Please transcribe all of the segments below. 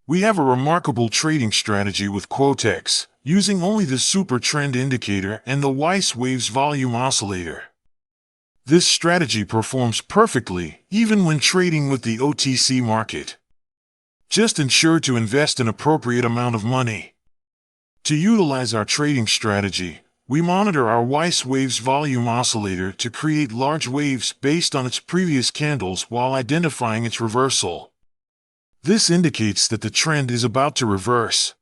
We have a remarkable trading strategy with Quotex, using only the SUPERTREND indicator and the Weis Waves Volume Oscillator. This strategy performs perfectly, even when trading with the OTC market. Just ensure to invest an appropriate amount of money. To utilize our trading strategy, we monitor our Weis Waves Volume Oscillator to create large waves based on its previous candles while identifying its reversal. This indicates that the trend is about to reverse.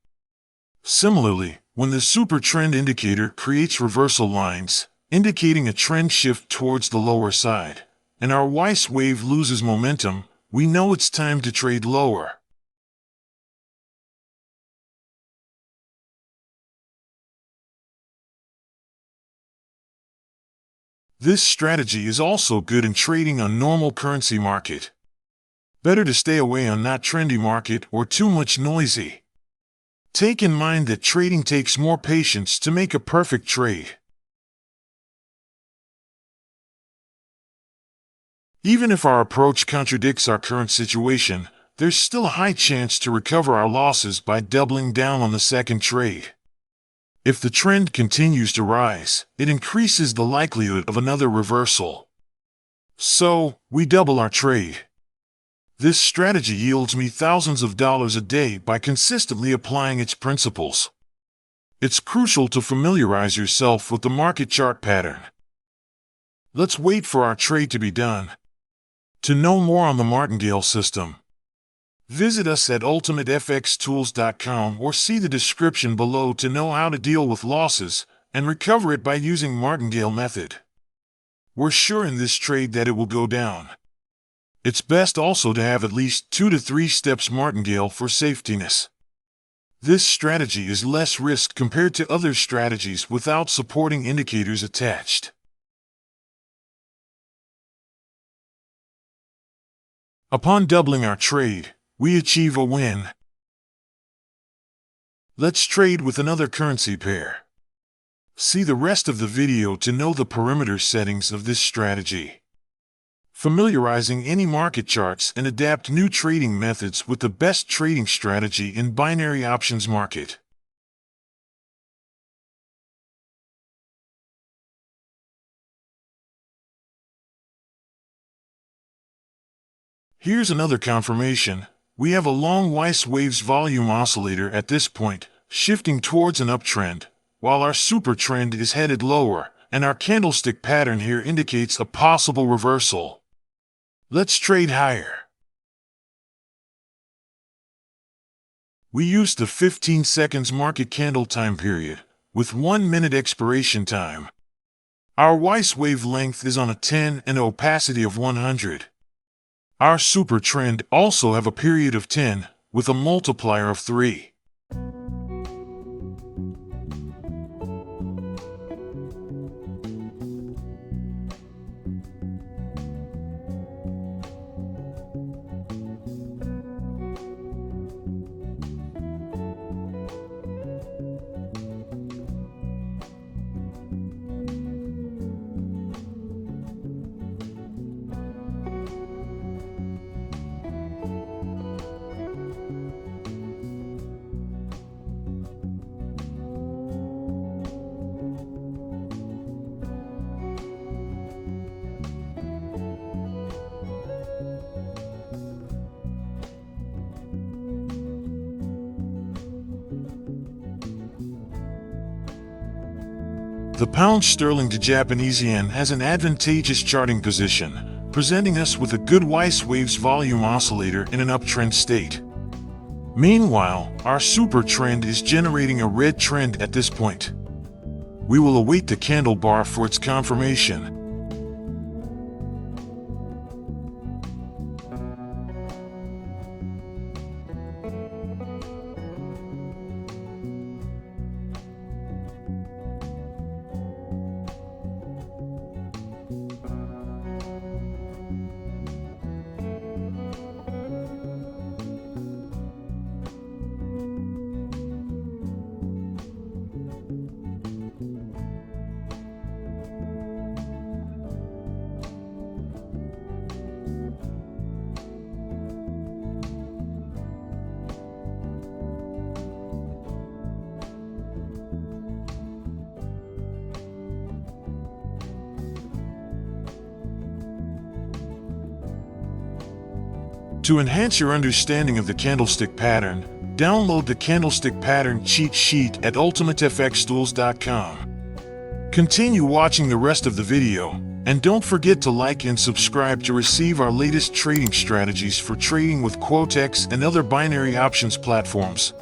Similarly, when the SUPERTREND indicator creates reversal lines, indicating a trend shift towards the lower side, and our Weis wave loses momentum, we know it's time to trade lower. This strategy is also good in trading on normal currency market. Better to stay away on not trendy market or too much noisy. Take in mind that trading takes more patience to make a perfect trade. Even if our approach contradicts our current situation, there's still a high chance to recover our losses by doubling down on the second trade. If the trend continues to rise, it increases the likelihood of another reversal. So, we double our trade. This strategy yields me thousands of dollars a day by consistently applying its principles. It's crucial to familiarize yourself with the market chart pattern. Let's wait for our trade to be done. To know more on the Martingale system, visit us at ultimatefxtools.com or see the description below to know how to deal with losses and recover it by using Martingale method. We're sure in this trade that it will go down. It's best also to have at least 2 to 3 steps Martingale for safetiness. This strategy is less risk compared to other strategies without supporting indicators attached. Upon doubling our trade, we achieve a win. Let's trade with another currency pair. See the rest of the video to know the perimeter settings of this strategy. Familiarizing any market charts and adapt new trading methods with the best trading strategy in binary options market. Here's another confirmation. We have a long Weis Waves Volume Oscillator at this point, shifting towards an uptrend, while our SUPERTREND is headed lower, and our candlestick pattern here indicates a possible reversal. Let's trade higher. We used the 15 seconds market candle time period, with 1 minute expiration time. Our Weis wave length is on a 10 and opacity of 100. Our SUPERTREND also have a period of 10, with a multiplier of 3. The pound sterling to Japanese yen has an advantageous charting position, presenting us with a good Weis Waves Volume Oscillator in an uptrend state. Meanwhile, our SUPERTREND is generating a red trend at this point. We will await the candle bar for its confirmation. To enhance your understanding of the candlestick pattern, download the Candlestick Pattern Cheat Sheet at ultimatefxtools.com. Continue watching the rest of the video, and don't forget to like and subscribe to receive our latest trading strategies for trading with Quotex and other binary options platforms.